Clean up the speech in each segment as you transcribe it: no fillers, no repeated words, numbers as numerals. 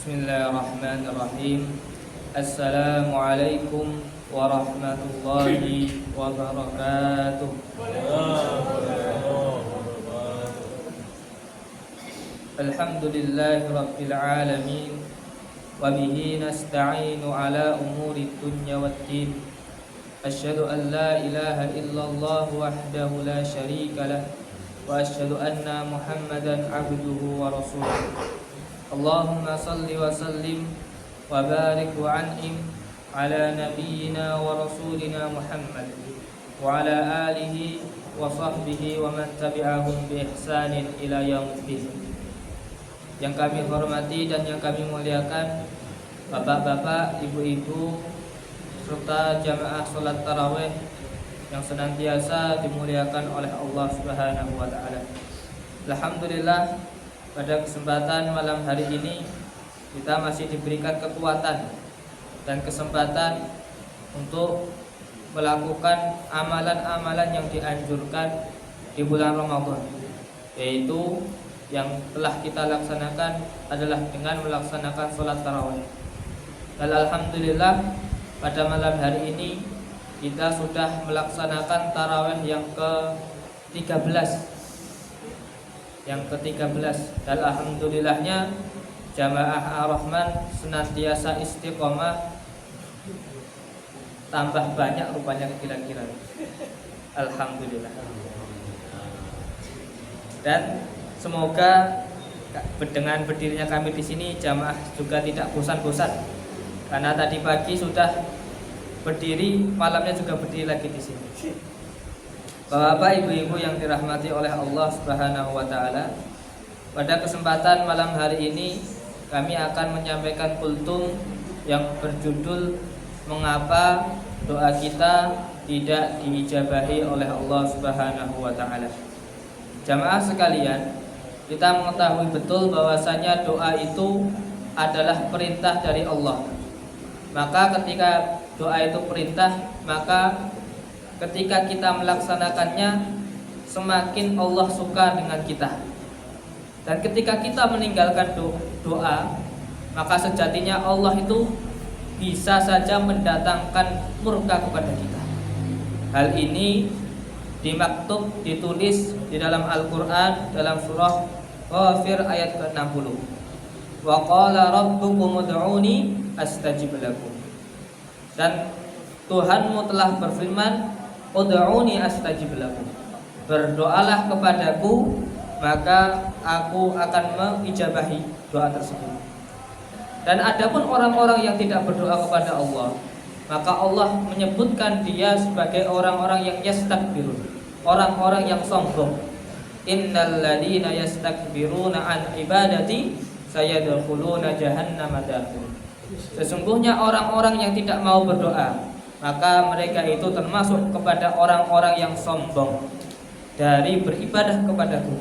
Bismillahirrahmanirrahim. Assalamualaikum warahmatullahi wabarakatuh. Alhamdulillahi rabbil alamin. Wa bihi nasta'inu ala umuri dunya waddin. Asyhadu an la ilaha illallah wahdahu la syarika lah. Wa asyhadu anna Muhammadan abduhu wa rasuluh. Allahumma salli wa sallim wa barik wa an'im ala nabiyyina wa rasulina Muhammad wa ala alihi wa sahbihi wa man tabi'ahum bi ihsanin ila yaumiddin. Yang kami hormati dan yang kami muliakan bapak-bapak, ibu-ibu serta jamaah salat tarawih yang senantiasa dimuliakan oleh Allah Subhanahu wa taala. Alhamdulillah, pada kesempatan malam hari ini kita masih diberikan kekuatan dan kesempatan untuk melakukan amalan-amalan yang dianjurkan di bulan Ramadan, yaitu yang telah kita laksanakan adalah dengan melaksanakan sholat tarawih. Dan alhamdulillah pada malam hari ini kita sudah melaksanakan tarawih yang ke-13 dan alhamdulillahnya jamaah Ar-Rahman senantiasa istiqomah, tambah banyak rupanya kira-kira. Alhamdulillah. Dan semoga dengan berdirinya kami di sini jamaah juga tidak bosan-bosan, karena tadi pagi sudah berdiri, malamnya juga berdiri lagi di sini. Bapak, ibu-ibu yang dirahmati oleh Allah Subhanahu wa taala, pada kesempatan malam hari ini kami akan menyampaikan kultum yang berjudul mengapa doa kita tidak diijabahi oleh Allah Subhanahu wa taala. Jamaah sekalian, kita mengetahui betul bahwasanya doa itu adalah perintah dari Allah. Maka ketika doa itu perintah, maka ketika kita melaksanakannya semakin Allah suka dengan kita. Dan ketika kita meninggalkan doa, maka sejatinya Allah itu bisa saja mendatangkan murka kepada kita. Hal ini dimaktub, ditulis di dalam Al-Quran dalam surah Ghafir ayat ke-60. Wa qala rabbukum ud'uni astajib lakum. Dan Tuhanmu telah berfirman, ud'uni astajib lakum. Berdoalah kepadaku, maka aku akan mengijabahi doa tersebut. Dan adapun orang-orang yang tidak berdoa kepada Allah, maka Allah menyebutkan dia sebagai orang-orang yang yastakbirun, orang-orang yang sombong. Innal ladzina yastakbiruna an ibadati sayadkhuluna jahannama dakhil. Sesungguhnya orang-orang yang tidak mau berdoa, maka mereka itu termasuk kepada orang-orang yang sombong dari beribadah kepadaku,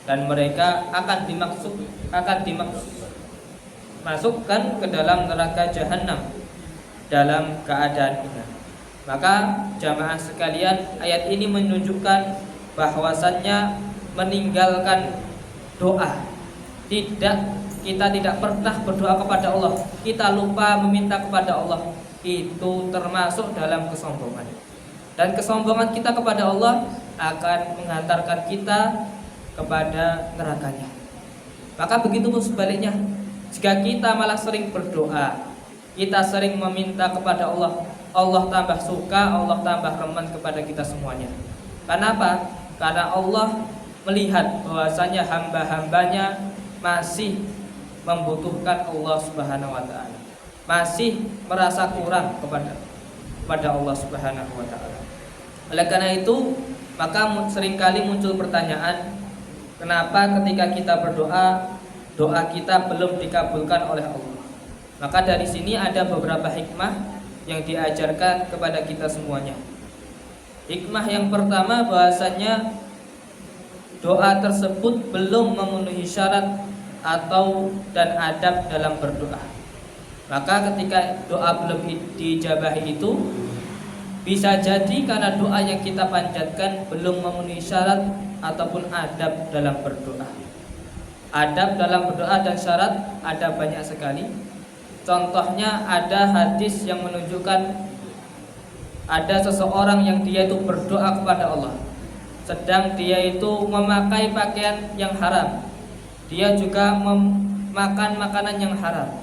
dan mereka akan dimasukkan ke dalam neraka jahanam dalam keadaan hina. Maka jamaah sekalian, ayat ini menunjukkan bahwasannya meninggalkan doa, kita tidak pernah berdoa kepada Allah, kita lupa meminta kepada Allah, itu termasuk dalam kesombongan. Dan kesombongan kita kepada Allah akan menghantarkan kita kepada nerakanya. Maka begitu pun sebaliknya, jika kita malah sering berdoa, kita sering meminta kepada Allah, Allah tambah suka, Allah tambah remen kepada kita semuanya. Kenapa? Karena Allah melihat bahwasanya hamba-hambanya masih membutuhkan Allah Subhanahu wa taala, masih merasa kurang kepada Allah Subhanahu wa taala. Oleh karena itu, maka seringkali muncul pertanyaan, kenapa ketika kita berdoa, doa kita belum dikabulkan oleh Allah? Maka dari sini ada beberapa hikmah yang diajarkan kepada kita semuanya. Hikmah yang pertama, bahwasanya doa tersebut belum memenuhi syarat dan adab dalam berdoa. Maka ketika doa belum diijabahi itu, bisa jadi karena doa yang kita panjatkan belum memenuhi syarat ataupun adab dalam berdoa. Adab dalam berdoa dan syarat ada banyak sekali. Contohnya ada hadis yang menunjukkan ada seseorang yang dia itu berdoa kepada Allah, sedang dia itu memakai pakaian yang haram, dia juga memakan makanan yang haram.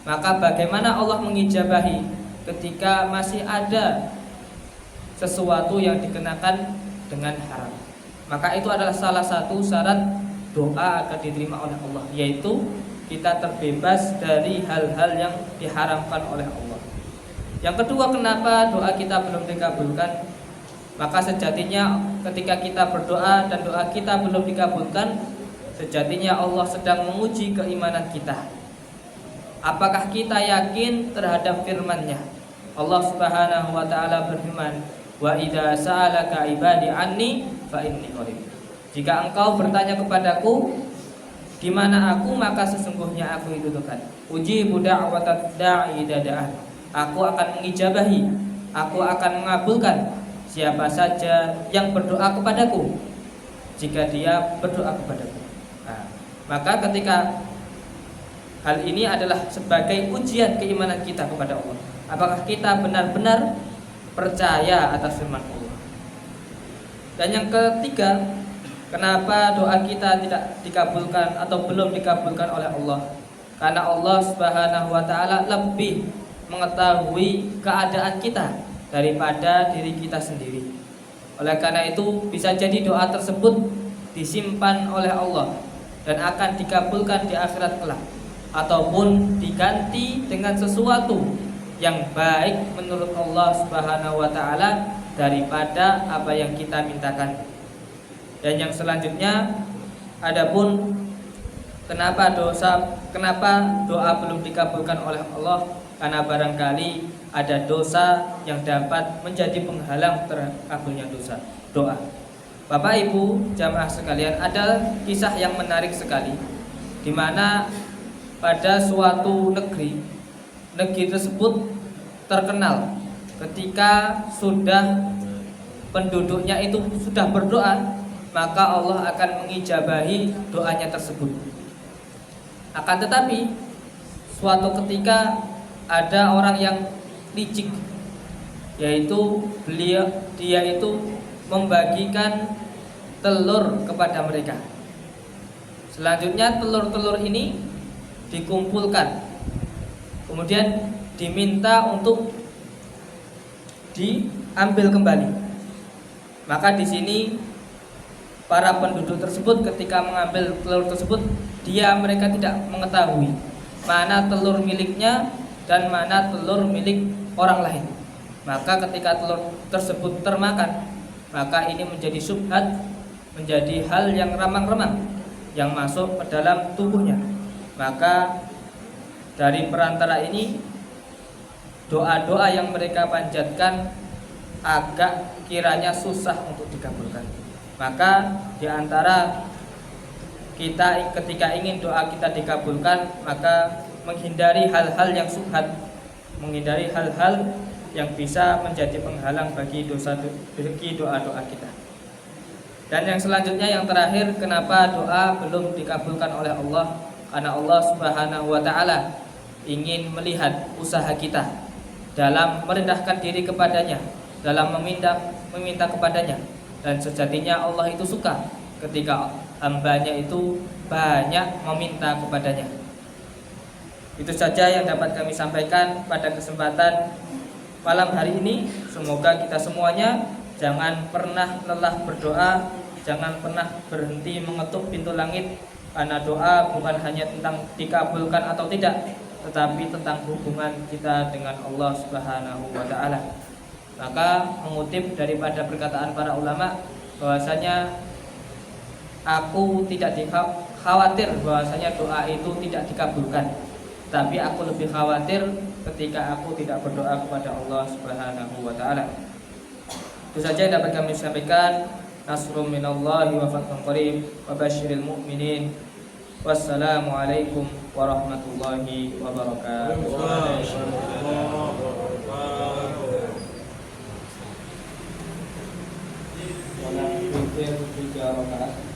Maka bagaimana Allah mengijabahi ketika masih ada sesuatu yang dikenakan dengan haram? Maka itu adalah salah satu syarat doa akan diterima oleh Allah, yaitu kita terbebas dari hal-hal yang diharamkan oleh Allah. Yang kedua, kenapa doa kita belum dikabulkan? Maka sejatinya ketika kita berdoa dan doa kita belum dikabulkan, sejatinya Allah sedang menguji keimanan kita. Apakah kita yakin terhadap firman-Nya? Allah Subhanahu wa taala berfirman, "Wa idza sa'alaka ibadi anni fa inni qarib." Jika engkau bertanya kepadaku, di mana aku, maka sesungguhnya aku itu dekat. Ujibu da'watad da'i idza da'an. Aku akan mengijabahi, aku akan mengabulkan siapa saja yang berdoa kepadaku jika dia berdoa kepadaku. Nah, maka ketika hal ini adalah sebagai ujian keimanan kita kepada Allah. Apakah kita benar-benar percaya atas firman Allah? Dan yang ketiga, kenapa doa kita tidak dikabulkan atau belum dikabulkan oleh Allah? Karena Allah Subhanahu wa taala lebih mengetahui keadaan kita daripada diri kita sendiri. Oleh karena itu, bisa jadi doa tersebut disimpan oleh Allah dan akan dikabulkan di akhirat kelak, ataupun diganti dengan sesuatu yang baik menurut Allah Subhanahu wa taala daripada apa yang kita mintakan. Dan yang selanjutnya, adapun kenapa doa belum dikabulkan oleh Allah? Karena barangkali ada dosa yang dapat menjadi penghalang terkabulnya doa. Bapak Ibu jamaah sekalian, ada kisah yang menarik sekali, di mana pada suatu negeri tersebut terkenal ketika sudah penduduknya itu sudah berdoa, maka Allah akan mengijabahi doanya tersebut. Akan tetapi suatu ketika ada orang yang licik, yaitu dia itu membagikan telur kepada mereka. Selanjutnya telur-telur ini dikumpulkan, kemudian diminta untuk diambil kembali. Maka di sini para penduduk tersebut ketika mengambil telur tersebut, mereka tidak mengetahui mana telur miliknya dan mana telur milik orang lain. Maka ketika telur tersebut termakan, maka ini menjadi syubhat, menjadi hal yang remang-remang yang masuk ke dalam tubuhnya. Maka dari perantara ini, doa-doa yang mereka panjatkan agak kiranya susah untuk dikabulkan. Maka di antara kita ketika ingin doa kita dikabulkan, maka menghindari hal-hal yang syubhat, menghindari hal-hal yang bisa menjadi penghalang bagi doa-doa kita. Dan yang selanjutnya, yang terakhir, kenapa doa belum dikabulkan oleh Allah? Karena Allah Subhanahu wa taala ingin melihat usaha kita dalam merendahkan diri kepadanya, dalam meminta kepadanya. Dan sejatinya Allah itu suka ketika hambanya itu banyak meminta kepadanya. Itu saja yang dapat kami sampaikan pada kesempatan malam hari ini. Semoga kita semuanya jangan pernah lelah berdoa, jangan pernah berhenti mengetuk pintu langit, karena doa bukan hanya tentang dikabulkan atau tidak, tetapi tentang hubungan kita dengan Allah Subhanahu wa taala. Maka mengutip daripada perkataan para ulama bahwasanya aku tidak khawatir bahwasanya doa itu tidak dikabulkan, tapi aku lebih khawatir ketika aku tidak berdoa kepada Allah Subhanahu wa taala. Itu saja yang dapat kami sampaikan. Nasrum minallahi wa fathun qarib wa basyiril mu'minin. Wassalamualaikum warahmatullahi wabarakatuh. Wala 3 rakaat.